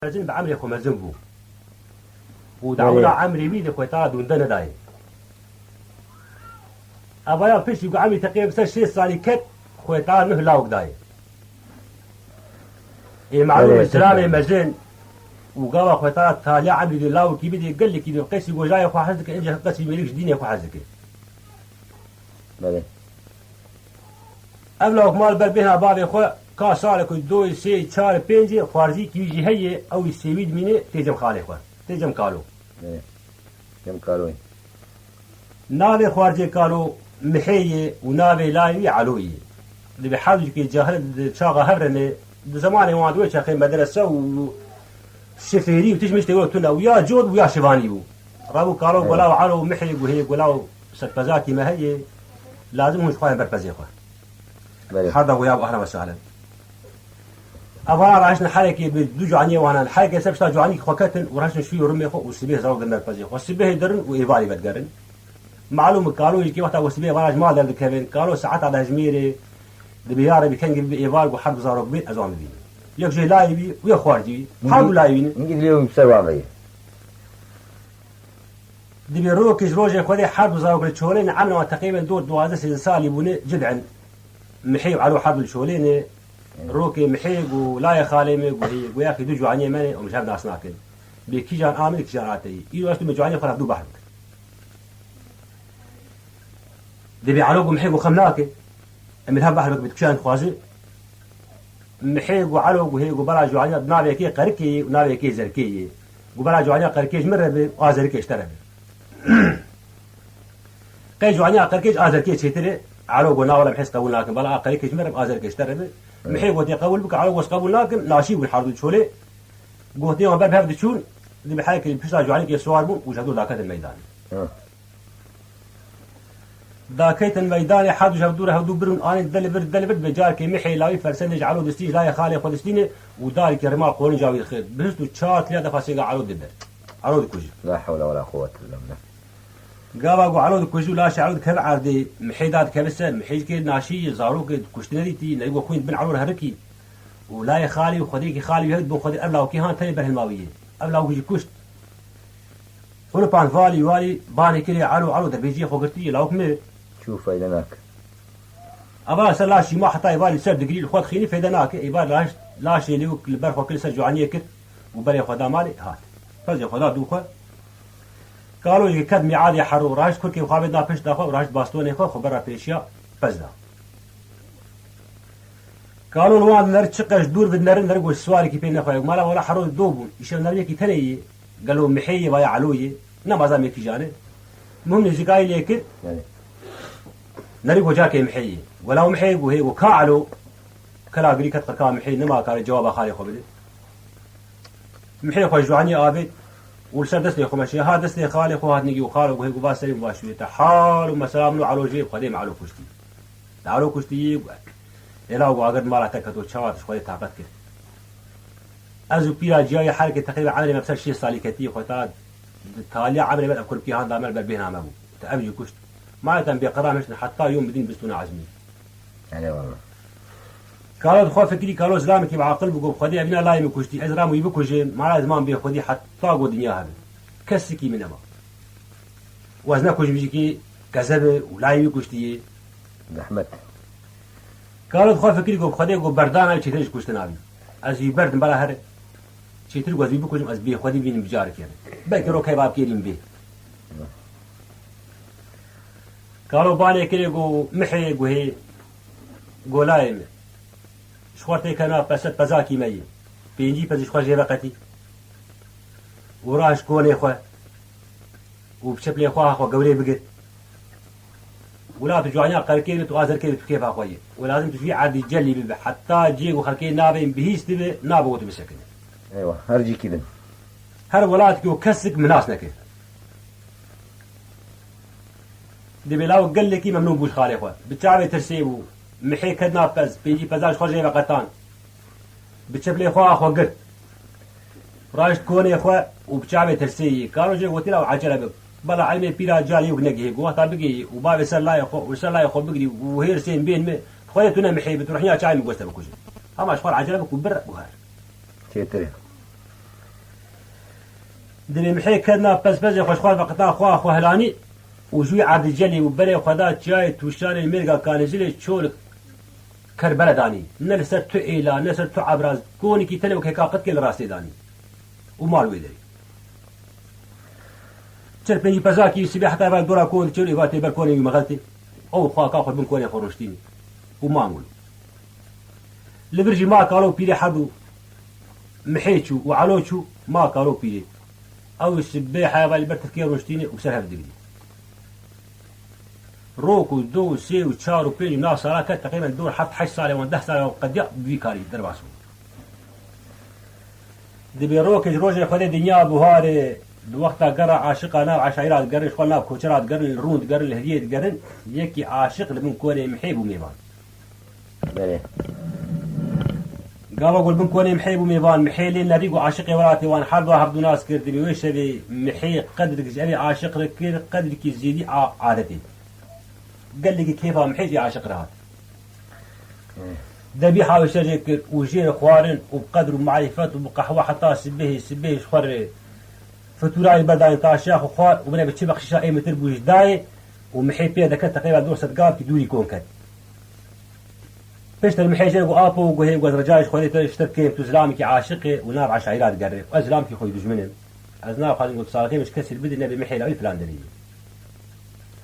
مزن بعمري خو مزن بو ودعونا عمري بيد خو تا دوندنا داي ابايا فيش يقول عمري تقريبا 6 سالي كت خو تا مهلاوك داي اي معلومه سلامه مزن وقوا خو تا تالي عمري لاو كي بدي قال لي كي قيس يقول جاي خو حزك انجا قيس مالكش ديني خو حزك بله ابلغ مال بربها بابي خو كاسالك 2 3 4 5 خارجي كي هي او السويد مني تيجم خالي خو تيجم قالوا بله كم قالوا نابي خارجي قالوا محيي ونابي لايوي علوي اللي بحاجة كي جاهل شاغة هرني زمان واد ويش اخي مدرسة وشفيري وتجمش تقول تنا ويا جود ويا شبانيو رابو قالوا قلاو علو محيي وهي قلاو سكبزاتي ما هي لازم مش خاين بربزي خو هذا ويا اهلا وسهلا أبغى راشنا حركة بدو عني وأنا الحركة سبشتا جواني خوكتن وراشنا شوي رمي خو وسبيه زاو دمر بزي خو وسبيه درن وإيفالي بدقرن معلوم قالوا يجي وقتها وسبيه براج ما دل كمان قالوا ساعات على جميرة دبيارة بيكن جنب إيفال وحرب زارو بين أزوام بين يكشي لايبي ويا خارجي حرب لايبين نجد اليوم بسرعة بيه دبيرو كجروجة خذي حرب زارو بالشولين عملوا تقريبا دور 12 سال يبوني جدعا محيو على حرب الشولين روكي محيق ولا يا خالي مي ويا اخي دوجو عني ماني ومش هبدا اصناكن بكي جان عامل كي جان عاتي ايوا استو مجواني خلاص دو بحر دبي علوق محيق وخملاكي من هب بحر بتكشان خوازي محيق وعلوق وهي وبلا جواني نابي كي قركي ونابي كي زركي وبلا جواني قركيج مره ازركي اشترى قي جواني قركيج ازركي تشتري علوق وناولا بحس قول لكن بلا قركيج مره ازركي اشترى محيق ودي قول بك على وش قبول لكن ناشي والحرد شولي قوتي ما باب هذا شون اللي بحالك البسا جوانك يسوار بو وجدوا ذاكت الميدان ذاكت الميدان حد جدوا هدو برون ان دلبر بجار كي محي لاوي فرسن يجعلوا دستي لا يا خالي فلسطيني ودار كرمال قولن جاوي الخير بهستو تشات لا دفاسين على دد على كوجي لا حول ولا قوة إلا بالله قابا على كوجي لا شعود كر عردي محيدات كبسه محيج كي ناشي زاروك كشتنري تي نيغو خوين بن علور هركي ولا يا خالي وخديك خالي يهد بو خدي ابلا وكي هان تاني برهماويه ابلا وجي كشت فلو بان فالي والي باني كلي علو دبيجي خوغرتي لاوك مي شوف فايدناك ابا سلاشي ما حتى يبالي سر دقري الخوات خيني فيدناك يبال لاشي ليوك البرخو كل سر جوانيه كت وبري خدا مالي هات فزي خدا دوخه قالوا لي كدمي عادي حرو راش كركي وخابدنا بيش داخل راش باستوني خو خبره بيشيا فزدا قالوا الوان نر تشقش دور بدنر نرجو السواري كي بينا خو مالا ولا حرو دوب يشل نرجي كي تلي قالوا محي ويا علوي نما زامي كي جاني المهم نجي ليك نرجو جاكي محي ولا محي وهي وكالو كلا غري كتقا محي نما كان جواب خالي خو بدي محي خو جواني ابي ولسر دست لي خماشي هذا دست لي خالي خو هاد نجي وخالي وهي قبا سليم واشوي تحال ومسامنو على جيب قديم على كشتي على كشتي إلا وقعد ما تكتو شوات شوية تعبت كده أزو بيا جاي حركة تقريبا عملي نفس الشيء صالي كتير خوتاد تالي عملي بدأ كل كي هان دامل بينها مابو تأبجي كشت ما تنبي قرار مش حتى يوم بدين بستونا عزمي يعني والله قالوا خو فكري قالوا زلامك يبع عقل بقول خدي ابنا لا يمكشتي ازرام ويبكوجي ما زمان بي خدي حتى طاقو دنيا هذا كسكي من ما وزنك بيجيكي كذب ولا يمكشتي زحمت قالوا خو فكري قول خدي قول بردان على تشتريش كشتنابي از يبرد بلا هر تشتري قول بيبكوجي از بي خدي بين بجارك يعني بكرو كي باب كيرين بي قالوا بالي كلي قول محي قول هي قولايم شوارتي كنا بسات بزاكي مي بينجي بزيش خواجه بقتي وراش كوني خوا وبشبلي خوا خوا قولي بقت ولا تجوانيا قركين تغازر كيف كيف اخوي ولازم تجي عادي جلي حتى جي وخلكين نابين بهيس تبي نابو تمسكن ايوه هرجي كذا هر ولاتك وكسك مناسنا كيف دي بلاو قال لك ممنون بوش خالي خوا بتشعبي ترسيبو محي كدنا بز بيجي بزاش خواجه بقتان بتشبلي خوا خوا قرت راش كوني خوا وبشعبي ترسي كانوا جي قلت له عجله بك بلا علمي بيرا جالي ونجي قوه بقي وباب سلا يخو وسلا يخو بقري وهيرسين بين خويتنا محي بتروحني شاي مقوسته بكوجي اما اشخار عجله بك وبر وهار تيتري دبي محي كنا بس خوش خوار فقطان خواه خواه هلاني وجوي عبد الجلي وبلي خدات جاي توشان الميرقا كان يزيل تشول كربلا داني نلسر تو إيلا نلسر تو عبراز كوني كي تلو كي كاقت كي الراسي داني ومالو يدري تربني بزاكي سبي حتى بعد دورا كون تشول إيواتي بركوني مغلتي أو خواه كاقت من كوني خروشتيني وما نقول لبرجي ما قالوا بيلي حدو محيتشو وعلوشو ما قالوا بيلي او السباحة بالي برتفكير روشتيني وسرها بدي روكو دو سي وتشار وبيني ناس صار تقريبا دور حتى 10 ساعة و 10 ساعة قد بيكاري درباسو دبي روكج روجي خدي دنيا بوهاري بوقتها قرا عاشقة نار عشايرات قرن شغل ناب كوشرات قرن الروند قرن الهدية قرن يكي عاشق لمن كوني محيب وميبان بله قال اقول بنكوني محيب وميبان محيلين لريقو عاشقي وراتي وان حرضوا هبدو ناس كرد بيوش بي محي قدرك جالي عاشق ركير قدرك زيدي عادتي قال لي كيف محيجي عاشق رهات دبي حاول شريك وجين خوارن وبقدر ومعرفات وبقحوة حتى سبيه شخور فتوراي بداين تاشاخ وخوار وبنا بتشبخ شيشا اي متر بوش داي ومحي بيدا كانت تقريبا دور صدقاب كي دوري كون كان بيشتر محيجي وآبو وهي رجايش خوالي تشتركي بتزلامي كي عاشقي ونار عشايرات قرب وازلام كي خوي دجمنن ازناب خالي نقول صالحي مش كسر بدي نبي محي لعي فلاندري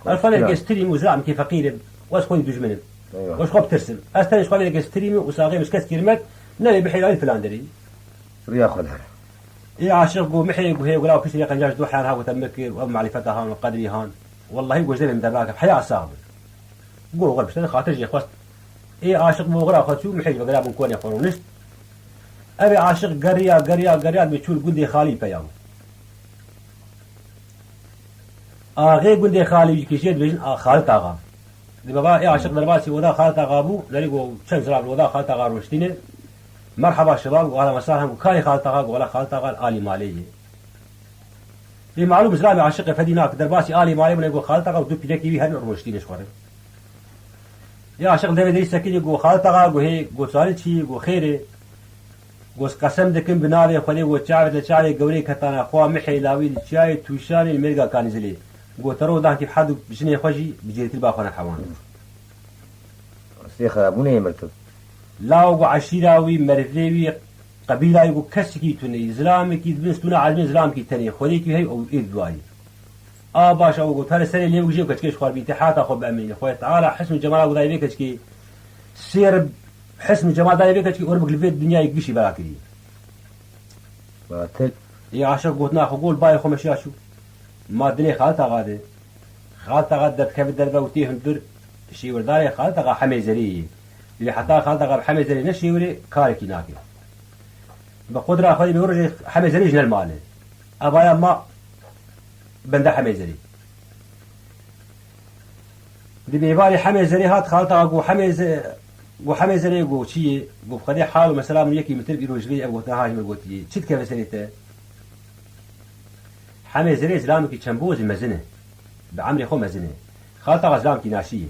الفلان يستريم وزلام كي فقير واش خوي دجمنن واش خو بترسم استني خوالي يستريم وصاغي مش كسر كلمات نبي محي لعي فلاندري ياخذها يا عاشق ومحي وهي ولا كسر يقنجاش دو حالها وتمكر ومعرفتها وقدري هان والله يقول زي من دباك بحياة صعبة قول غرب شتى خاطر جي خواست ايه عاشق مغرا خاطشو محيج بقرا بنكون يخورونست ابي عاشق قريا بتشول قندي خالي بيام غير قندي خالي كيشيد بيجن خالد اغا دي بابا ايه عاشق درباسي ودا خالد اغا ابو لريقو شن زراب ودا خالد اغا روشتينه مرحبا شباب وعلى مساهم وكاري خالد اغا ولا خالد اغا الي ماليه دي معلوم اسلامي عاشق فديناك درباسي الي ماليه بنقول خالد اغا ودو بيدكي بي هن روشتينه شخوره يا عاشق دبي دي سكيني جو خالد اغا جو هي جو سالي شي جو خيره جو قسم دكن بناري خلي جو تعرف لشاري قوري كتانا خوا محي لاوي الشاي توشاني الميرغا كان زلي جو ترو ده كيف حد بجني خوجي بجيت الباخونه حوان سيخ ابوني مرتب لاو جو عشيراوي مرذيوي قبيله جو كسكي توني اسلامي كي بنستونا عالم اسلام كي تاني خلي كي هي او ايدواي باشا وقلت هذا سري اللي وجيب كشكيش خوار بيتحات اخو بامين خويا تعالى حسن جمال وداي بيك كشكي سير حسن جمال داي بيك كشكي قربك البيت الدنيا يقشي براكي باتل يا عاشق قلت ناخو قول باي خو مشي شو ما دني خالتها غاده كيف دربه وتيه ندر شي ورداري خالتها حميزري اللي حتى خالتها حميزري نشي ولي كاركي ناكي بقدره اخوي بيورجي حميزري جنال ماله ابايا ما بنده حميزري دي بيبالي حميزري هات خالتها قو حميزري قو شي قو خدي حاله مثلا من يكي متر بيروجلي ابو تهاج مرغوتي شت كيف سريته حميزري اسلامك تشمبوز مزنه بعمري خو مزنه خالتها اسلامك ناشيه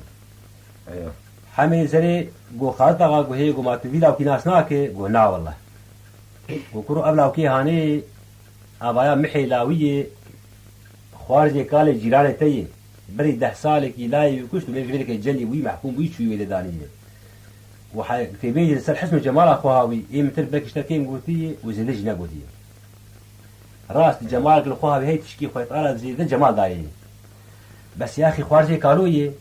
ايوه حميزري قو خالتها قو هي قو ما تفيدا وكناسناك قو نا والله قو كرو ابلا وكي هاني ابايا محي لاويه خوارجي قال جيرانه تي بري 10 سالك لاي وكشت من غيرك جلي وي محكوم وي شوي ولدانيه وحي في بيجي سر حسن جمال اخوهاوي اي متر بك اشتكيم قوتي وزلجنا قوتي راس جمالك الاخوهاوي هي تشكي خويا طال زي جمال داي بس يا اخي خوارجي قالوا يه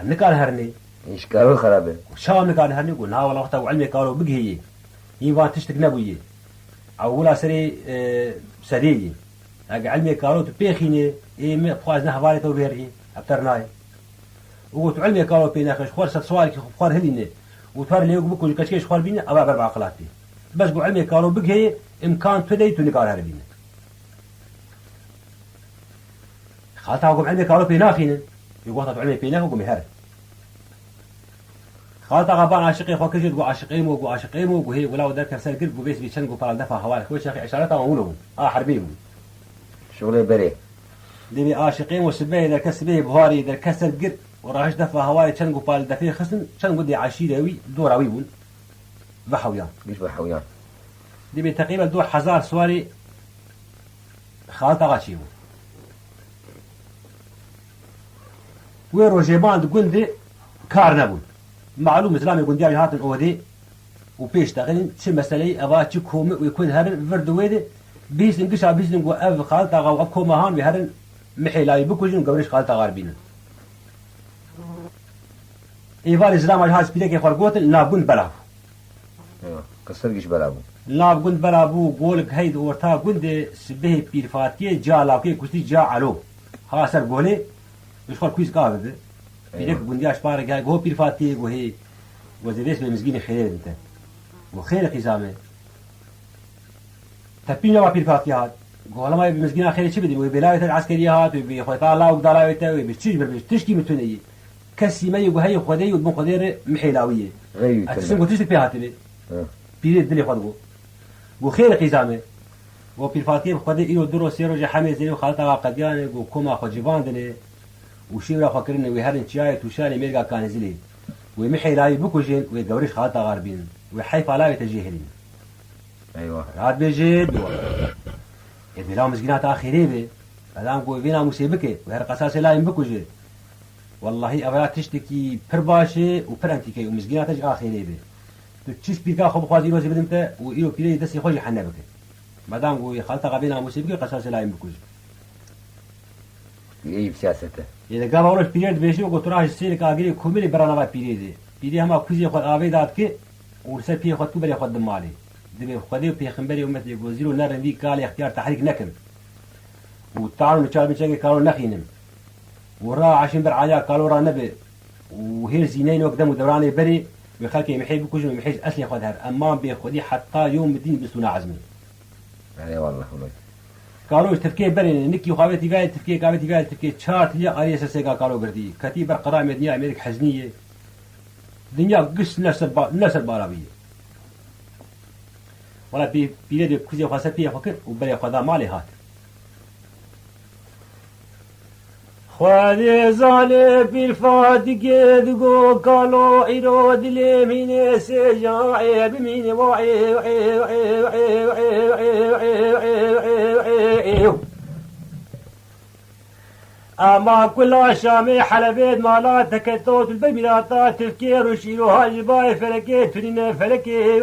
نكال هرني ايش قالوا خرابه شام نكال هرني قلنا والله وقتها وعلمي قالوا بقي هي يبغى تشتك نبويه اولا سري سريه علمي قالوا تبيخيني اي فواز نحوالي تو بيري ابترناي وقلت علمي قالوا بينا خش خور ست سوالك خور هليني وتفر لي بكل كشكيش خور بينا ابا اربع قلاتي بس قو علمي قالوا بقي امكان تدي تنقال هربينا خالتها وقم علمي قالوا بينا خينا يقول علمي بينا وقم هرب خالتها غبان عاشقي خو كجد قو عاشقيمو قو عاشقيمو قو هي ولا ودرك سر قرب قو بيس بيشن قو بال دفع حوالك وش اخي اشارتها مولهم حربيهم شغله بري دبي عاشقين وسبيه إذا كسبيه بهاري إذا كسر قر وراهش دفع هواي شنقو بال دفيه خسن شنقو دي عشيرة وي دور ويبون بحويان مش بحويان دبي تقريبا دور 1000 سواري خالت آقا چی بود و روژێباند گوندێ کار نەبوون معلوم اسلامی گوندیاوی هاتن ئۆدێ و پێش دەقێنین چ مەسەلەی ئەوا چ کۆمە و کون هەرن وردوێدێ بیستن گشا بیستن گۆ ئەv خالت آقا و ئەv کۆمەهان وێ هەرن محێلاوی بکوژن و گەورەش خالت آقا بینن ئێوار ئیسلاماش هات پیرێکی خوار گوتن نابگوند بەلاو ايوه كسر جيش بلعبو نابگوند بەلابوو گۆلک هەید ئۆرتا گوندێ سبەهێ پیرفاتیە جا لاوکەی کوشتی جا عەلۆ ها سەر گۆلێ وشخوار کویز قاعدة بيدك بندياش بارك هاي هو بيرفاتي وهي وزيدش من مسجين خير انت وخير قزامه تبينا ما بيرفاتي هاد قال ما مسجين خير شي بدي وبلاوي العسكريات وبخطا الله وضلاويته وبتشجبر تشكي متنيه كسي ما يقول هي خدي وبن خدير محيلاويه غير اتسم قلت لك بها تبي بيريد دلي خدغو وخير قزامه وبيرفاتي خدي إيو درو سيرو جا حمي زي وخالطه قديان وكما خجبان دني وشيرا فكرنا ويهرن شايت وشاني ميرقا كان زلي ومحي لاي بكوجين ويدوريش خالطه غاربين وحيف لا يتجاهلين ايوه هاد بيجيد بلا مسكينات اخيري بي الان قوي فينا مسيبك وهر قصاص لا ينبكوجي والله ابرا تشتكي برباشي وبرانتيكي ومسكينات اخيري بي تشيش بيكا خو بخوازي روزي بدمته ويرو بيري دسي خوجي حنبك مادام قوي خالطه غابينا مسيبك قصاص لا ينبكوجي ايه بسياسته إذا قام أولش بيرد بيشي وقلت راح السيرك أجري كملي برانا ما بيريدي بيري هما كوزي خد آبي دات كي ورسال بيه خد كبري خد دمالي دبي خديه بيه خنبري ومثل يقولزيرو نار ذي قال اختيار تحريك نكم وتعالوا نشال بنشاكي قالوا نخينم ورا عشان برعايا قالوا را نبي وهير زينين وقدموا دوراني بري وخلكي محيب كوجن ومحيج أصلي خد هر أمام بيخدي حتى يوم الدين بسونا عزمي يعني والله قالوا تفكير بري نكي وخابتي قاعد تفكير قابتي قاعد تفكير شارت لي قريه سسيقا قالوا قردي كتيبه قراء مدنيه امريك حزنيه دنيا قص نفس البارابيه ولا بيريد كوزي خاصتي فكر وبري خدا مالي هات خوادي زاني بالفادق دقو قالوا إيرود لي من سجاعي بمين وعي أما كل شامي حلبيت ما تكتوت البيبيلات تفكير وشيلو هالجباي فلكي ترين فلكي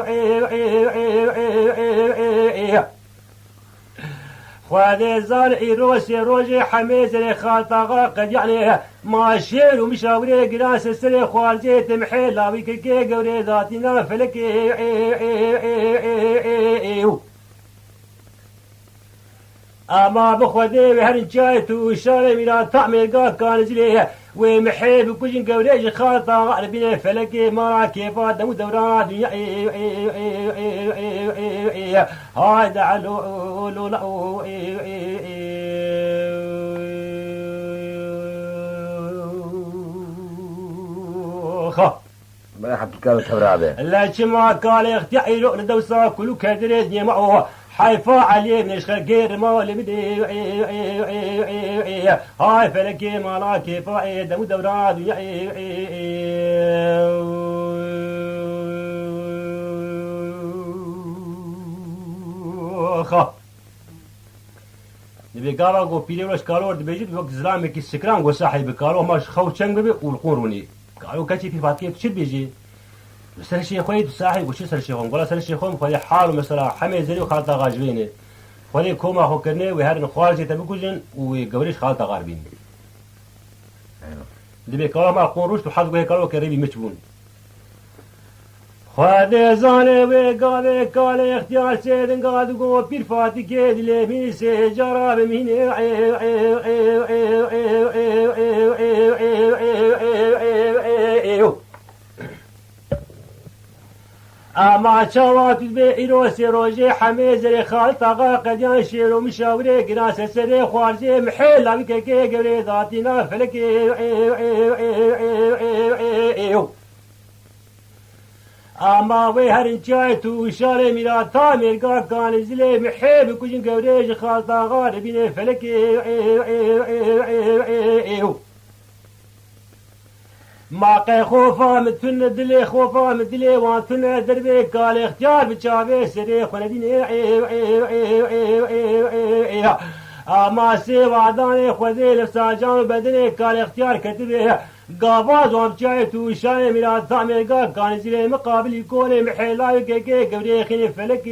خوادي زارعي روسي روجي حميزري خالطاغا قد يعني ماشير ومشاوري قراس السري خوالجي تمحيل لاوي كيكي قوري ذاتنا فلكي أما بخودي وهرن جايت وشاري ميلاد طعمي قا كان زليه ومحيب وكوجين قوريج خالطاغا عربين فلكي ما كيفات دمو دورات هاي علو لو خا ما حب كانوا تبرابه لا ما قال اختي لو ندوسا كل كدريد معه حيفا عليه نشخر غير ما اللي بدي هاي فلكي ما لا كيف دم دورات خا نبي قالوا قو بيلي ولا شكالور دبيجي وقت زلامي كي سكران قو صاحب قالوا ما خو تشنغ بي والقوروني قالوا كاتي في فاتكي تشد بيجي سر الشيخ خويد صاحب وش سر الشيخ ولا سر الشيخ خو حاله مثلا حمي زري وخالطه غاجبينه خو كوما خو كنه وهر خوالجي تبكوجن وقوريش خالطه غاربين دبي قالوا ما قوروش وحظ به قالوا كريبي مجبون خواده زانه وقاله قاله اختيار سيدن قادو قو بير فاتي كيد لمين سجارة بمين اما شوات بيرو سيروجي حميزري خالطه قديان شيرو مشاوري قراس سري خوارجي محل عليك كي قري ذاتنا فلكي اما وهرن جايت وشاري ميلاد تامر كان زلي محب كوجين قوريج خالطه غاربين فلكي ما قي خوفا متن دلي خوفا مدلي وانتن دربي قال اختيار بتشافي سري خلدين اما سیوادان خودی لفساجان بدن کار اختیار کتبه قاباز وامشاي توشاي ميلاد ثاميقا كان زي مقابل يكون محلاي كي قبري خين فلك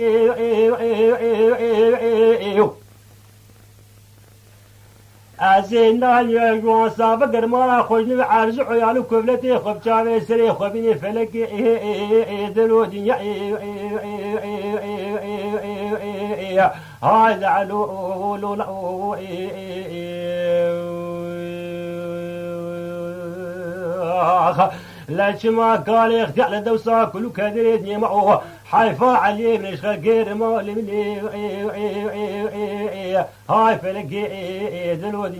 ازين يجوان سابق المرا خوجني عارج عيالو كبلتي خب شاوي سري خبيني فلك دلو دنيا هذا علو لو لشما قال يختع لدوسا كل كدريتني معه حيفا عليه من شغل غير مال من هاي فلقي دلود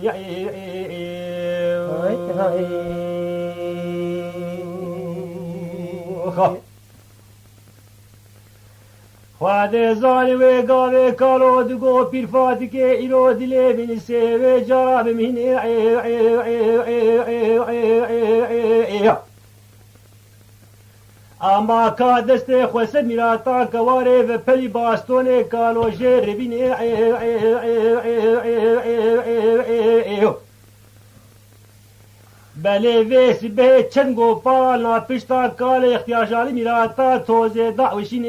خواده زانی و گاوه کارو دگو پیر فاتکه ایرو دلی بین سیوه جراب مهنه اما کا دست خوست میراتا کواره و پلی باستونه کالو جر بینه بله ویس به چنگو پالا پشتا کال اختیاشالی میراتا توزه دعوشین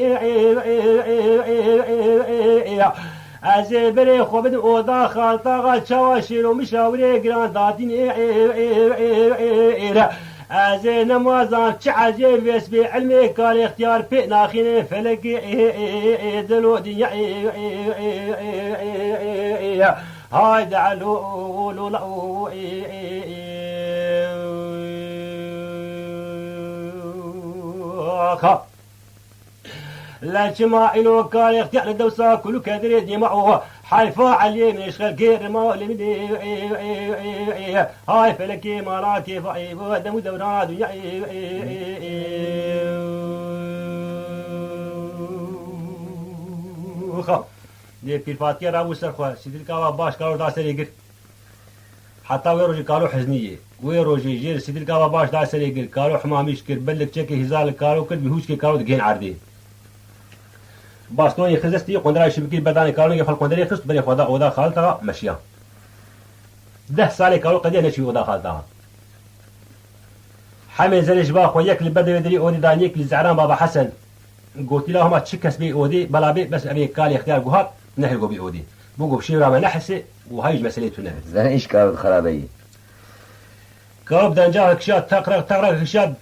از بره خوبت اودا خالتا غال چواشیر و مشاوره گران دادین از نمازان چه عجیب ویس به علم کال اختیار پی ناخین فلک دلو دنیا های دعلو لولو لشما إلو كان يختار الدوسا كل كدريد يمعوها حيفا عليه من يشغل غير ما لمن هاي فلكي مراكي فعيب ودم دوران دنيا دي في الفاتحة رابو سرخوا سيدل كاوا باش كارو داسر يقر حتى ويروجي كارو حزنية ويروجي جير سيدل كاوا باش داسر يقر كارو حماميش كر بلك تشكي هزال كارو كر بهوش كي كارو دقين عردي باستوني خزستي قندرة شبكي بداني كارو يفعل قندرة خست بري خدا اودا خالتها مشيا 10 سالي كارو قديه نشي اودا خالتها حمي زلش با خويك اللي بده يدري اودي دانيك للزعران بابا حسن قلت لهم تشكس بي اودي بلا بي بس ابي كالي اختيار جوهات نحرقوا بي اودي بوقف شي راه نحسه وهايج مسألته نهر زين ايش كانت خرابيه كارو بدنا نجاهك شاد تقرا شاد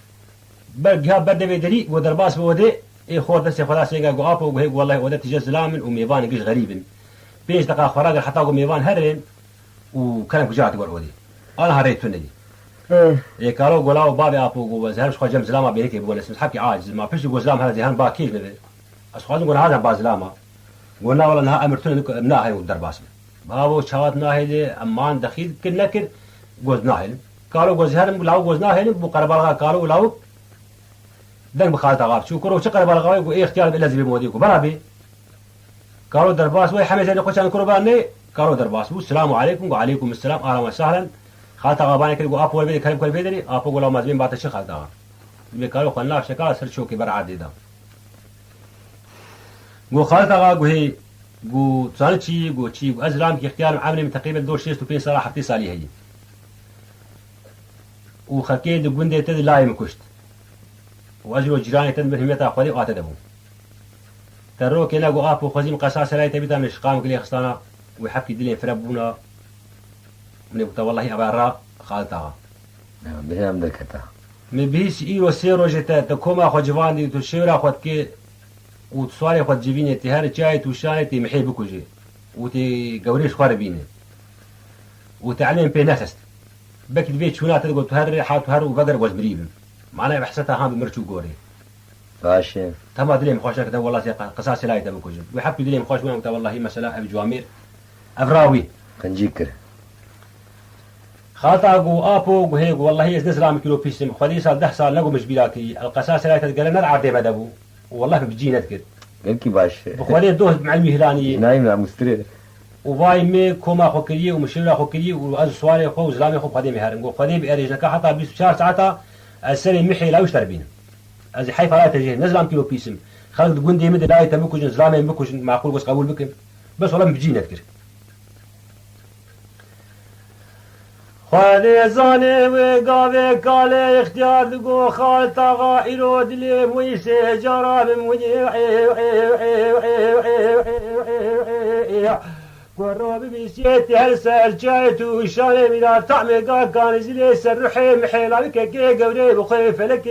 برجها بده يدري ودرباس بودي اي خور دس خلاص يقا جو ابو وهيك والله ودت جزلام وميفان قش غريب بيش دقا خراج حتى قو ميفان هرين وكان بجات يقول ودي انا هريت ندي اي كارو قلاو بابي ابو جو زهرش خو جم زلامه بيك بقول اسم حكي عاجز ما فيش جو زلام هذا هان باكيش نبي اشخاص نقول هذا بازلامه قلنا والله انها امرتنا مناهي والدرباس بابو شوات ناهي امان دخيل كنا كر جوز ناهي كارو جوز هرم لاو جوز ناهي بقربالغا كارو لاو دنگ بخالت غاب شو كرو شقر بالغاوي و اي اختيار لازم يموديكو برابي كارو درباس وي حمي زين قشان كرباني كارو درباس والسلام عليكم وعليكم السلام اهلا وسهلا خالت غاباني كل ابو البيت كلام كل بيدري ابو ولا مازبين بات الشيخ هذا اللي كارو خلنا شكا سر شوكي بر عديدا جو خالت غاب هي جو صالتشي جو تشي ازلام كي اختيار عامل تقريبا دور 65 سنه حتى سالي هي وخكي دو غندي تد لايم كشت واجرو جيراني تنبه هميتا خودي واتدبو ترو كنا جو ابو خزيم قصاص راي تبيتا مش قام كلي خستانا ويحكي دلي فربونا من والله ابارا خالتها بهنا مدركتها من بيس ايرو سيرو جتا تكوما خو جوان تو شيرا خود كي وتصاري خود جيبيني تهار جاي توشاني تي محي بكوجي وتي قوريش خربيني وتعلم بينخست بك البيت شونا تقول تهر حاط تهر وبقر وزبريب معناها بحسيتها هام بمرشو قوري فاشي تما دليم خوشك ده والله قصاص لا يتم كوجن ويحب دليم خوش وين والله مثلا ابي جوامير افراوي خنجيكر خاطا جو ابو جو هيك والله هي اسلام كيلو بيسم خدي صار 10 سال نقو مش بلاكي القصاص لا تتقال نرعى دي مدبو والله بيجي نذكر قلكي باش بخوالي دوه مع المهلاني نايم على مستري وفاي مي كوما خوكري ومشيرا خوكري واز سواري خو زلامي خو قديم هرم جو خدي باريجنا حتى 24 ساعه السنه محي لا يشتربين از حيفا لا تجي نزلام كيلو بيسم خالد قندي مد لا يتم كوجن زلامي بكوجن معقول بس قبول بكم بس والله بيجي نذكر خالي زاني وقاوي كالي اختيار دقو خال طاقا إيرود لي مويسي جراب مني قرب بيسيتي هالسال جايتو شاني من طعمي كان زلي سرحي محيلا بك كي قوري بخيف لك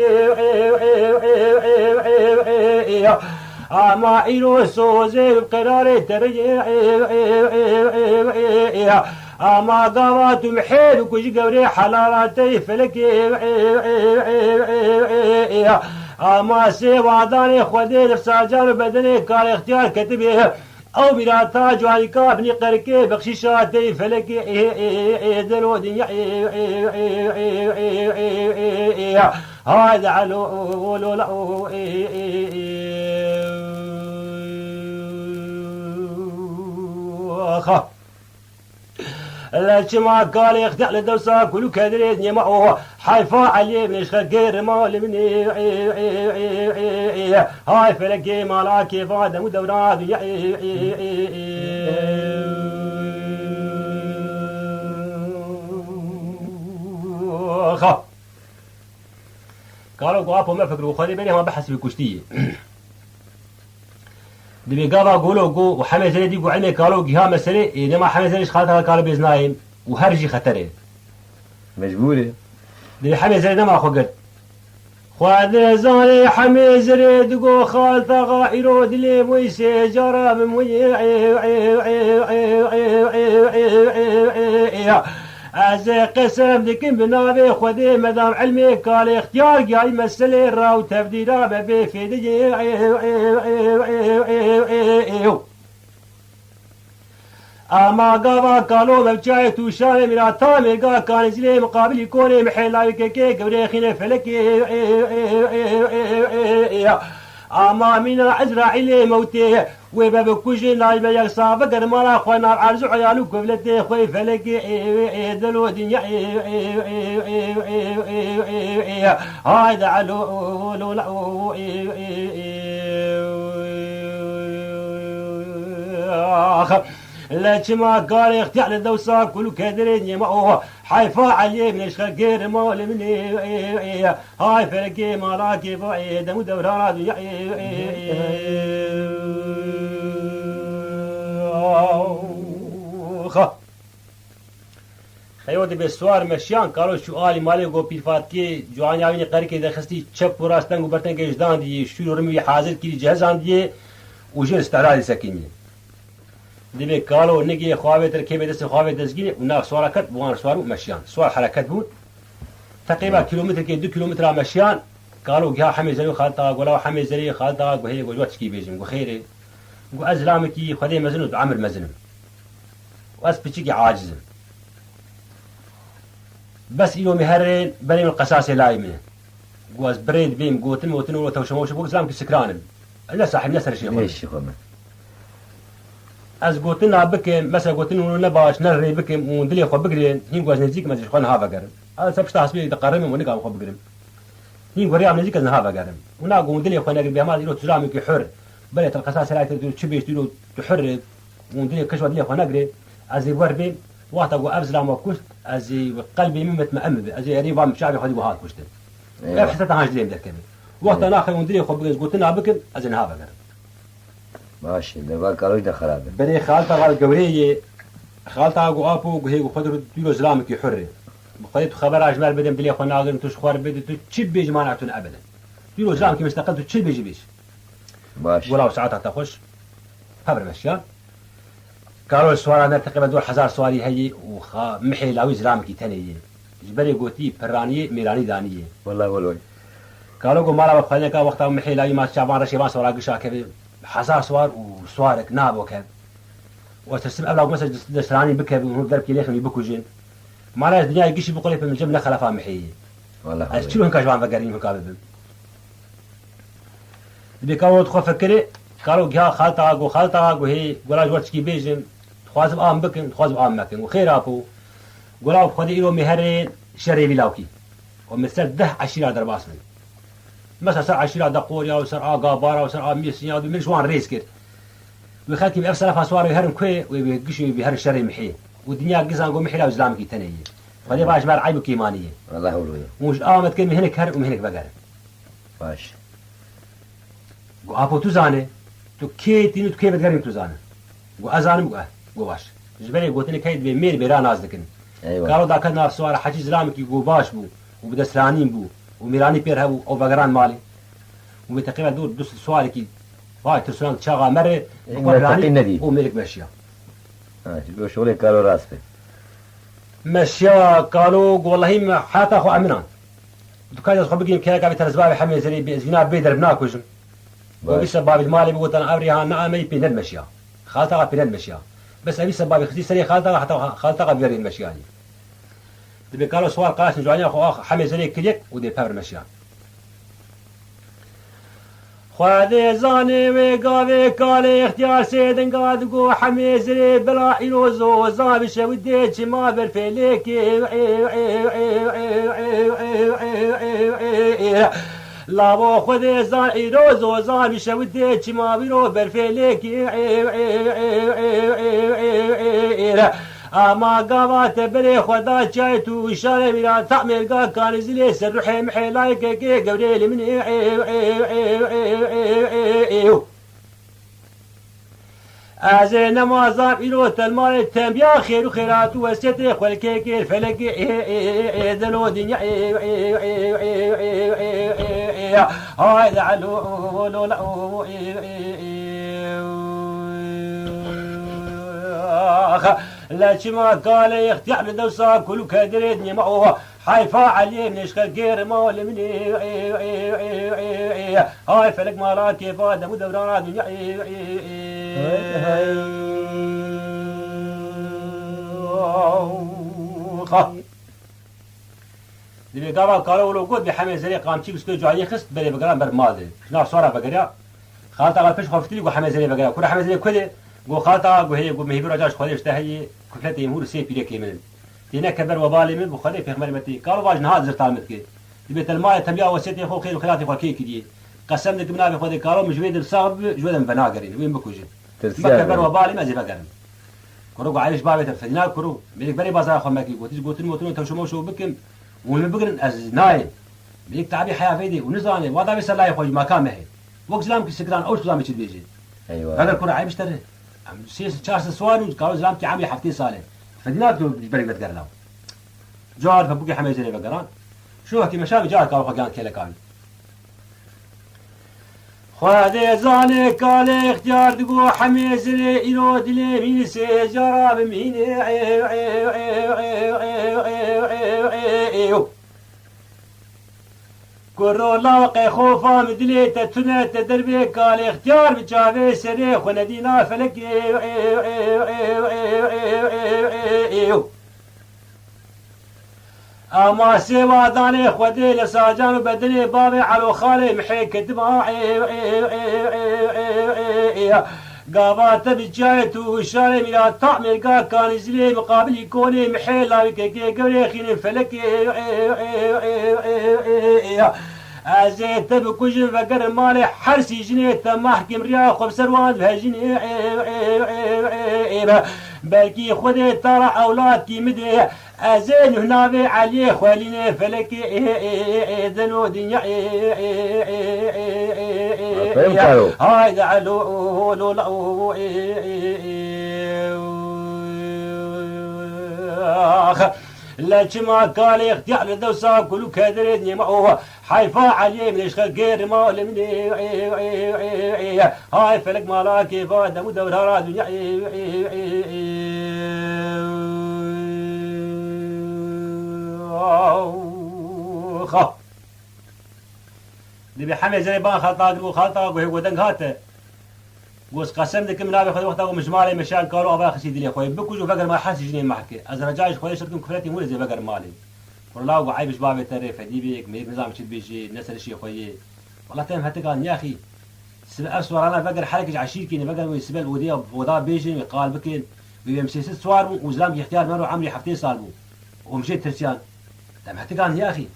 اما ايرو سوزي بقراري ترجع اما قوات محيل وكش قوري حلالاتي فلك اما سيوا داني خودي نفساجان بدني كان اختيار كتبه او بلا تاج وعلي كابني قركي بخشيشاتي فلك دلو دنيا هذا علو لا خا ما قال يخدع لدوسا كل كدريني معه حيفا عليه من غير مال مني هاي فلكي مالاكي فادا ودوراد قالوا قوافوا ما فكروا خلي بالي ما بحث بكشتيه دبي قابا قولوا قو وحمي زريدي قو علمي قالوا قها مسألة إذا ما حمي زريش خالتها قالوا بيزنايم وهرجي خطره مجبورة دبي حمي زريدي ما أخو قلت خواد زاني حمي زريد قو خالتها غائرو دلي مويسي جرى من از قسم دكن بنابي خودي مدام علمي قال اختيار جاي مسألة راو تبديلا ببي في دجي اما قابا قالوا مبجاي توشاني من الطامي قال كان زلي مقابل يكوني محيلا بكيكي قبري خينا فلكي اما من عزرائيل موتي وباب كوجي نايم يقصا بقر مرا خونا عرزو عيالو قبلتي خوي فلك دلو دنيا هايدا علو لا ما قال يختع للدوسا كل كدرين معه حيفا عليه من غير مال مني هاي فلكي مالاكي بعيد مدورات خيودي بالسوار مشيان قالوا شو آلي مالي قو بيرفاتكي جواني عويني قريكي دخستي چپ وراستن وبرتن که اجدان دیه شروع رمی حاضر کری جهزان دیه وجه استعراض سكيني دبي قالوا نجي خواوي تركيبه دس خواوي دزگيني ونا سوار كت بوان سوارو مشيان سوار حركات بون تقريبا كيلومتر كي 2 كيلومتر مشيان قالوا جا حمي زري خالطا قالوا حمي زري خالطا وهي وجوات كي بيجم وخيري وازلامكي خدي مزن وعمل مزن واس بيجي عاجز بس يوم يهرين بني القساسه لايمه جواز بريد بيم قوتن موتن وتوشموش بوك اسلام كسكران لا صاحب نسر شيء ليش يخمن از قوتن بكم مثلا قوتن ونباش نري بكم وندلي خو بقرين هين جواز نزيك ما تشخون هذا قرن هذا سبشت حسبي تقرم ونقام خو بقرن هين غري عم نزيك هذا قرن وناقو وندلي خو نقرب بما يرو تزامك حر بلت القساسه لا تدير تشبيش تدير تحر وندلي كشوا دلي خو نقري از وربين وقت أقول أبزلام وكشت أزي قلبي ممت مأمب أزي قريب عم شعبي خدي وهاد كشتن لا حسيت هاج ليه مدركبه وقت أنا أخي وندري خو بقول قلت لنا بكم أزي نهابه قرن ماشي ده قالوا ده خرابه بري خالته قال الجوريه خالته أقول أبو هيك وخدر تقولوا زلامك يحرر بقيت خبر أجمل بدم دلي خو ناقر توش خوار بدي تشب جماعتون أبدا تقولوا زلامك مستقل تشب جبيش ماشي ولا ساعتها تخش خبر مشيان قالوا السوار أنا تقريبا دور 1000 سواري هي ومحي لاوي زلامكي تانية جبري قوتي برانية ميراني دانية والله قالوا قو مالا بخلينا كا وقتها محي لاوي ما شعبان رشيبان سوارا قشا كبير 1000 سوار وسوارك ناب وكب وترسم أبلا مثلا دسراني بكب وهو درب كيليخم يبكو جين مالا الدنيا يقشي بقولي في الجبنة خلفها محي والله أشتروا هنكا جوان بقرين هنكا ببن دبي قالوا تخوف فكري قالوا جها خالتها قو هي قولا جواتشكي بيجن خوازم آم بكن خوازم آم مكن وخير أبو قلوا بخدي إلو مهرين شري بلاوكي ومثل 10 درباس من مثلا سر 10 دقوريا وسر آقابارا وسر ميسيا ومن شوان ريس كير ويخلكي بأفسر فاسوار يهرم كوي ويقشوا بهر شري محي والدنيا قزان قو محي لا وزلامكي تنية خلي باش بار عيب كيمانيه والله هولوية ومش آمد كلمة هنك هر ومهنك بقر باش قو أبو تزانه تو كي تينو تو كي بتقرين تزانه قو أزانم قو باش جبالي قوتني كيد بمير بيران نازدكن أيوة قالوا دا كنا سوار حجي زلامك قو باش بو وبدسرانين بو وميراني بير هبو أو بقران مالي وبتقريبا دور دوس سواركي هاي ترسلان تشاغا مرة ندي وملك ماشية لو شغلي قالوا راسبه ماشية قالوا والله ما حتى أخو أمنان دكان يصخب بقيم كذا قابل ترزباب حمي زري بزنا بيدر بناكوجم وبسبب المالي بقول أنا أبريها نعمي بين المشية خالتها بين المشية بس أبي سبب خدي سري خالتها حتى خالتها بيرين المشية يعني تبي قالوا سؤال قاس نجواني أخو حمي زري كليك ودي بابر المشية خذ زاني وقاوي كالي اختيار سيدن قاد قو حمي زري بلا إلوزو زابش وديتش ما بالفليك لا بو خذ زان إلوزو زابش وديتش ما بلو بالفليك اما قابات بري خدا جايتو شاري بلا تعمل قا كان زلي سرحي محي لايك كي قبريل من ازين ما زاب إلوت المال التنبيا خير وخيرات وستي خل كيكي الفلك ذلو دنيا هاي دعلو لو لا ما قال يختيار لدوسا كل كدريدني معه حيفا عليه نشكل غير مول من هاي فلك ما راكي فاده مدوران دنيا دبي قالوا لو قد بحمي زري قامتي بس جوعي خست بلي بقران برمادي شنو صوره بقرا خالتها قال فيش خفتي لي حمي زري بقرا كل حمي زري كده قو خالتها قو هي قو مهيبر رجاش خليش تهي كفلتي يمور سي بيرك من تينا كبر وبالي من بخلي في خمرمتي قالوا باج نهار زرت عمتك تبي الماء تبيا وسيتي خو خير وخلاتي خو كي كدي قسم لك بنابي خدي قالوا مجويد الصعب جودا بناقرين وين بكوجي ما كبر وبالي ما زي بقرن كرو عايش بابي تفدنا كرو بيك بري بازار خو ماكي قلت قلت الموتون تمشوا شو بكم ومن بقرن از ناي بيك تعبي حياه فيدي ونزاني وضع بس الله يخرج مكان مهي وقت زلام كسكران اوش زلام يشد بيجي ايوه هذا الكره عيب اشتري سيس تشارس سواري قالوا زلامتي عامل حفتي صالح فدينات بريك بتقرلاو جار فبقي حمي زي بقران شو هكي مشابه جار قالوا كان كيلا كان خذ زاني قال اختيار دقو حمي زي إلو دلي مين سي جراب مين كرو لاقي خوفا مدلي تتنا تدربي قال اختيار بجابي سري خندينا فلك اما سوا داني خدي لساجان بدني بابي على خالي محي كدما قابات بجايت وشاري ملا تعمل كان زلي مقابل يكوني محي لا كي قبل خين فلك ازيت بكوج فقر مالي حرسي جنيت محكم رياخ بسروان بهجني بلكي خذي ترى اولادك مدري ازين هنا بي عليه خليني فلك ذنو دنيا هاي دعلو لو لكما قال اختيار لدوسا كل كدرني معه حيفا عليه من يشغل غير مال من هاي فلك مالاكي فاده مدورها دنيا دبي حمي زي بان خلطا وهي ودن هاته قوس قسم لك من ابي خذ وقتها مجمالي مشان قالوا ابا خسي دلي خوي بكوجو فقر ما حاسس جنين محكي از رجاج خوي شركم كفرتي مو زي فقر مالي والله وعيبش بابي تري فدي بيك ميك نظام شد بيجي نسل شي خوي والله تم هتي قال يا اخي سبل اسوار انا فقر حركه عشيكي فقر ويسبل ودي وضا بيجي قال بكين بيمشي ست سوار وزلام اختيار مره عمري حفتين صالبو ومشيت ترسيان تم هتي قال يا اخي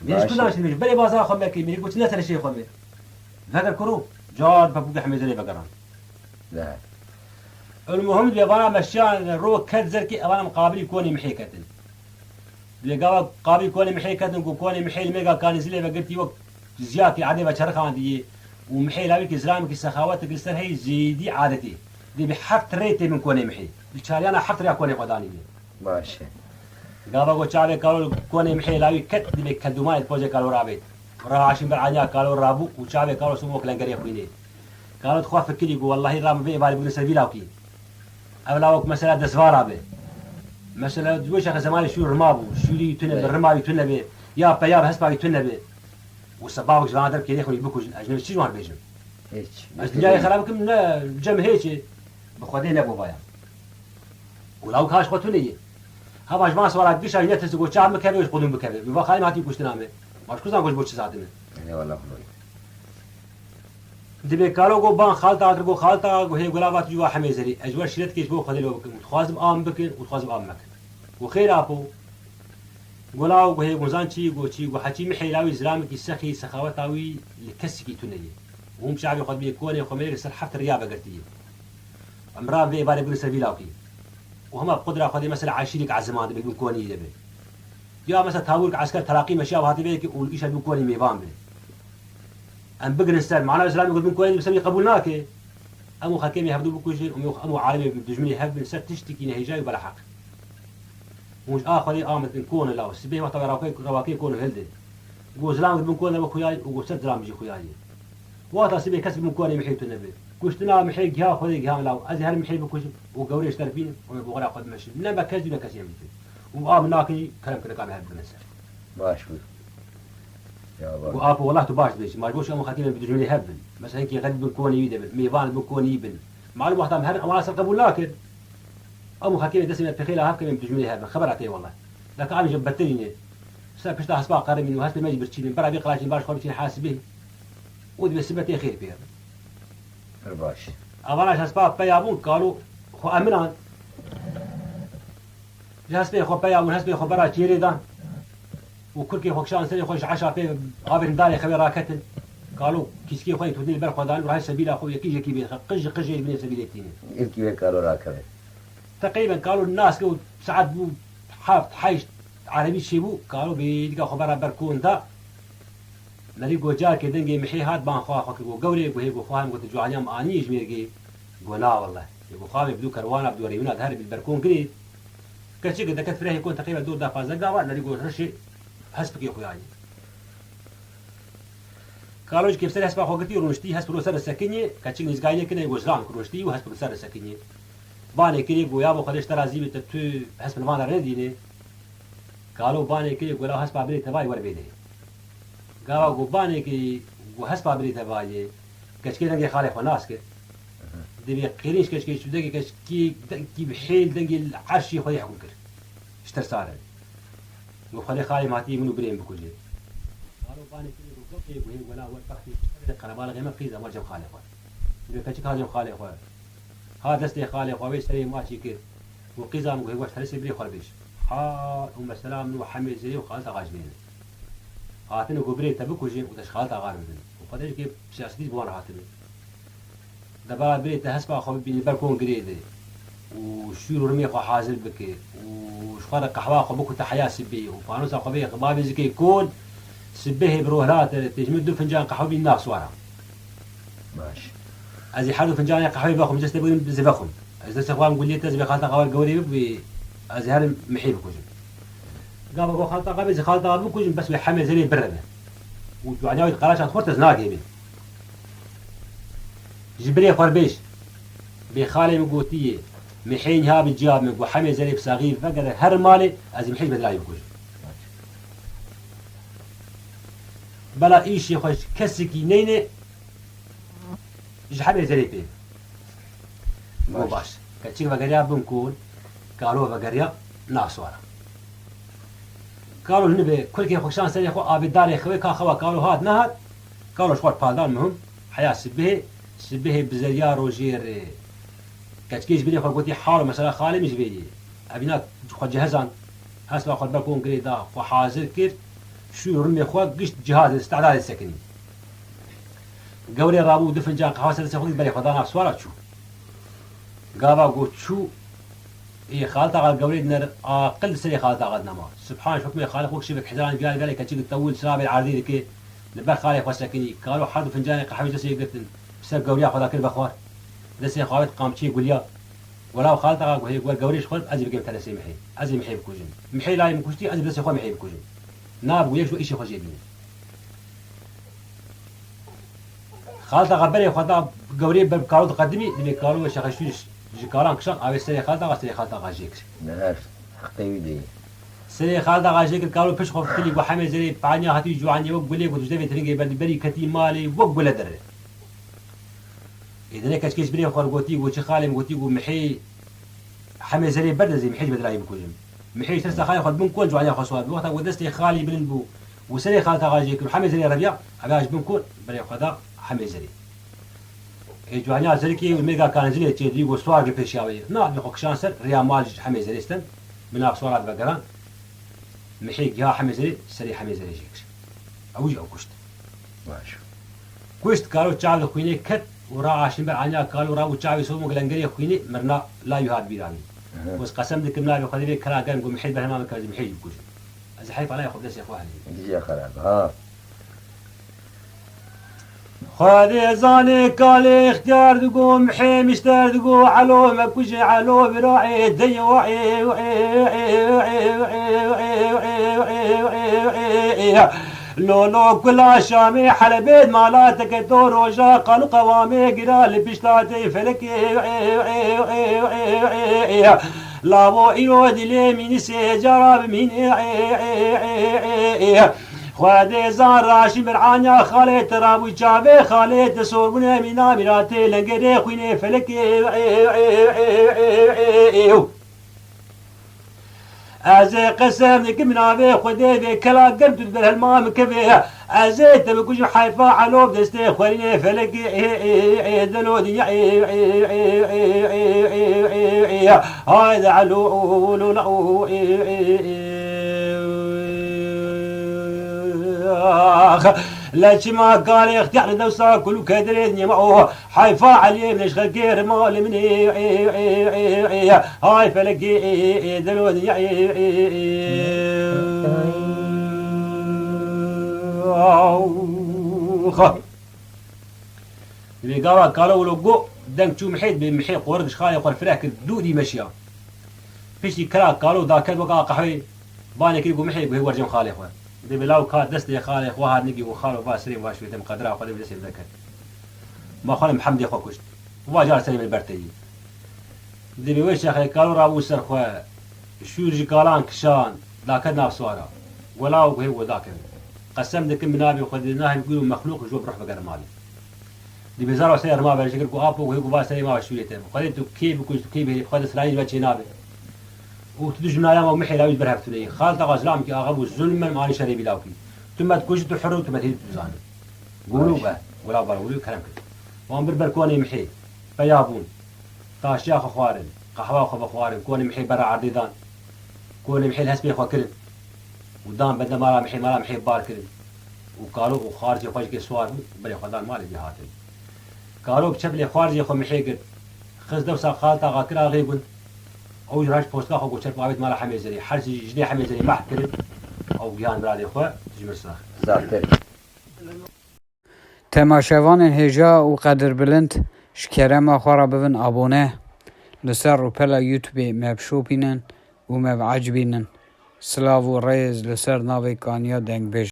ليش كلنا شنو بلي بازار خمكي ملي قلت نسل شي خوي فقر كرو جار بابوك حمي زي فقران لا المهم بيبانا مشان الروك كد زركي أبانا مقابل يكوني محيكة لقوا قابي كوني محي كدن كوني محي الميجا كان زلي بقرتي وقت زياكي عادي بشرخ عندي ومحي لاويك إسلامك سخاواتك السر هي زيدي عادتي دي بحفت ريتي من كوني محي الشاري أنا حفت ريا كوني قداني ماشي قابا قو شعبي قالوا كوني محي لاوي كت دي بكدوماي البوجي قالوا رابط راه عايشين بالعنيا قالوا رابو وشعبي قالوا سموك لنقري خويني قالوا تخاف فكري يقول والله رام بي بالي بقول سبيلا وكي أولاوك مثلا دسفارا به مثلا دوش أخي زماني شو رمابو شو لي تنبه الرمابي تنبه يا بياب هسبا تنبه وسباوك جوان درب كده يخوني بكوج أجنبي شو ما بيجم هيك الدنيا خرابكم لا جم هيك بخدين أبو بايا ولو كاش خطوني هواش ما سوالك ديش أجنبي تسقو شعب مكبي وش قدوم بكبي بيبقى خالي ما تيجي كشتنامه ماش كوزان كوش بوش ساعتنا اي والله خلوي دبي قالوا جو بان خالتا ترجو خالتا وهي قلابات جوا حميزري أجوار شريت كيش بو خدلو بكم خازم آم بكن وخازم آم مكن وخير أبو قلاو وهي مزانشي وشي وحكي محيلاوي زلامك السخي سخاوتاوي لكسكي تنية وهم شعبي خد بيكوني وخمير سر حفت الرياضة قرتيه أمران في بالي بقول سبيلاوكي وهم بقدرة خدي مثلا عايشينك عزمان بيقول كوني يبي يا مثلا تاورك عسكر تلاقي مشيا وهاتي بيك والإيش بيكوني ميبان بي أم بقر نستر معنا الإسلام يقول بنكوني بسمي قبولناك أمو خكيم يهبدو بكوجين أمو عالمي بدجمني هب نستر تشتكي نهجاي وبلا حق مش آخري آمد نكون لا سبيه وقت رواكي يكونوا هلدي جو زلام بنكون بخوياي وجو سد زلام بيجي خوياي وقت سبيه كسب بنكون محيط النبي كشتنا محي جها خذي جها لا أزهر محي بكوج وجوريش تربين وبغرا قد ماشي نبى كذي نكسي يمتي وآمناكي كلام كده قام هب نستر باش يا بابا وآبو والله تباش بيش ما جوش أمو خكيم بدجمني هبل مثلا كي غد بنكون يدبل ميبان بنكون يبن معلوم وقتها هر أمانة سرقبوا لكن أمو خكيم دسمة بخيلها هبكم بدجمني هبل خبر عتيه والله لكن عم جبتني سأبشت حسبا قريب منه هسه ما يجبر تشيل برا بيقلاشين باش خالتين حاسبه ودي بسبتي خير فيها باش أولاش حسبا بيابون قالوا خو أمنان جهسبي خو بيابون هسبي خو برا تيريدان وكل كي خوشان سري خوش عشرة في قابل داري خبير راكتن قالوا كيسكي خوي تودني البر خدان وهاي سبيل أخويا كيجي كي بين قج يبني سبيل التين يبكي بك قالوا راكبه تقريبا قالوا الناس كانوا ساعات بو حافظ حيش عربي شيبو قالوا بيدقا خبر بركون دا نري جوجار كدنجي محي هاد بان خوا خو كو قوري وهي جو خام قلت جوانيام اني جميرجي قولا والله يقول خامي بدو كروان بدو ريونا هرب بالبركون قريب كشي قد كانت فريه يكون تقريبا دور دا فازقا نري جو رشي حسبك يا خوياي قالوا كيف سر حسب خوغتي رونشتي حسب سر السكنيه كاتشي نزغايه كده يوزلان كروشتي وحسب سر السكنيه باني كري غويا بو خدش ترازي بتتو حسب ما رديني قالوا باني كري غولا حسب ابري تباي ور بيدي قالوا غو باني كي وحسب ابري تباي كشكي دنگي خالق وناس كي دبي قريش كشكي شو دقي كشكي كي بحيل دنگي العرشي خويا حكم كر اشتر صار وخلي خالي ماتي منو بريم بكل قالوا باني كري غوكي وهي ولا وقتي قربال غيمه قيزه مرجم خالق دبي كشكي هاجم خالق هذا استي خالق وبيش سري ماشي كير وقيزام وهي وقت حرس بري خربيش ها ام السلام نو حمي زي وخالته غاجبين هاتني غبري تبكوجي ودش خالته غاربين وقداش كيف سياسي بوان هاتني دابا بريت هسبا خو بين البلكون قريدي وشيرو رمي خو حازل بكي وشخار قحوا خو بكو تحيا سبي وفانوس خو بي خبابي زكي يكون سبيه بروهلات تجمد فنجان قهوه بالناس ورا ماشي ازي حدو فنجان قهوه باخم جست بقول زبخم از استخوان نقول لي تزبي خالته قوال قوري بي ازي هذا محيب كوجن قام بو خالته قبل زي خالته ابو كوجن بس بيحمل زي برده وعناوي قراش خرت زناقي بي جبري خربيش بخالي مقوتيه محين ها بالجاب من وحمي زي بصغير فقر هر مالي ازي محيب بدلاي بكوجن بلا ايش يخش كسكي نينه جحبي زي بي مو باش كتشيك بقريا بنكون قالوا بقريا ناس ورا قالوا هنا كل كي خوشان سري خو ابي داري خوي كان خوا قالوا هاد نهد قالوا شوار بالدان مهم حياه سبه بزريا روجير كتكيش بلي خو قلتي حاله مثلا خالي مش بيجي ابينا خو جهزان هسلا خو بكون قريدا خو حاضر كير شو رمي خو قشت جهاز استعداد السكني قولي رابو دفن جان قهوه سلسله خو بلي خدانا سوارا شو قابا قلت شو إيه خالطة على القولي نر أقل سري خالطة على نما سبحان حكمي خالق وكشفك حزان قال كتير تطول سراب العرضي كي نبى خالق وسكني قالوا حد فنجان قهوة جسي قلت بسبب قولي أخذ كل بخوار دسي خالد قام شيء يقول يا ولا خالطة على قولي شخل أزي بقيم ثلاثة محي أزي محي بكوجن محي لا يمكوشتي أزي بس يخوي محي بكوجن ناب ويش وإيش يخوي جيبين خالطة غبري خدا قولي بكارو تقدمي اللي كارو شخشوش جكاران كشان أبي سري خالطة غاجيك نعرف حقيقي دي سري خالطة غاجيك كارو بيش خوف كلي وحمل زري بعدين هاتي جوعني وقولي قلت جدبي ترينجي بري كتي مالي وقول دري إذا نكش كيش بري خرجوتي وش خالي مقوتي ومحي حمل زري برد زي محي بدلاي بكوجم محي ترسل خالي خد بنكون جوعني خصوات وقتها ودستي خالي بلنبو وسري خالطة غاجيك وحمل زري ربيع أبيش بنكون بري خدا حمل زري جوانيا زركي والميجا كان زري تجري وسوار بيشاوي نعم يخوك شانسر ريال مال حمل زري استن من أقصارات بقران محي جها حمل زري سري حمل زري جيكس أوجي أو كشت ماشي كشت قالوا تشاوي خويني كت ورا عشان برعنيا قالوا راه تشاوي سومو قلنجري خويني مرنا لا يهاد بيرامي بس قسم لك منا بخدري كلا قال نقول محي بهما كان محي بكوش از حيف علي ياخذ يا اخواني دي خراب ها خالي زاني كالي اختيار دقو محي مشتار دقو علو مكوش علو براعي دي وعي لولو كل شامي حلبيد مالاتك دور وجا قالوا قوامي قرال بشتاتي فلكي لابو ايودي لي من سيجرب من خوادي زان راشي برعانيا خالي ترابو جابي خالي تسور بنا منا مراتي لنقري خويني فلكي أزي قسم لك من أبي خدي كلا قمت بالهالمام كبير أزي تبكوش حيفا علو بدستي خوريني فلك دلودي هذا علو لو ليش ما قال اختيار دوسا كل كدرين يمعوه حيفا عليه من اشغل غير مال مني هاي فلقي دلوني اللي قالوا لو دنك شو محيد بمحي قوردش خالي قول فراك دودي مشيا فيش كلا قالوا ذاك الوقع قحوي بانك يقول محي هو ورجم خالي اخوان دي بلاو كات دستي خالي واحد نجي وخالو باسري واشوي تم قدره وخالي بدسي ذكر ما خالي محمد يا خوكش واجار سليم البرتي دي بيوش يا اخي قالوا رابو سر خو شو رجي قالان كشان ذاكرنا بصوره ولاو هو ذاك قسم لك من ابي خدناه يقولوا مخلوق جو بروح بقر مالي دي بزارو سير ما بلش يقول ابو وهي باسري ما شوي تم خليتو كيف كنت كيف خد سلاين بچي نابي وتدج من ايام ومحي لا يجبرها فتلي خالد غزلام كي اغبو الظلم ما شري بلاوكي ثم تكوش تحر وثم تهيد تزان قولوا بقى ولا قولوا كلام كده وان بربركوني محي فيابون طاش يا خوارن قهوه خو خوارن كوني محي برا عرضيدان كوني محي الهسبي خو كل ودام بدنا ما محي بار كل وقالوا وخارجي خوش كي سوار بري خدان مالي بهاتن قالوا بشبلي خارجي خو محي قد خز دوسا خالتا غاكرا غيبن أو جراش بوستا خو قشر قابت مالا حمي زري حرس جدي حمي زري ما حكرت أو جيان برادي خو تجمر ساخ زاكر تماشاوان هجا و قدر بلند شكرا ما خورا ببن أبونه لسر و پلا يوتيوب مبشو بينن و مبعجبينن سلاو و ريز لسر ناوي كانيا دنگ بيج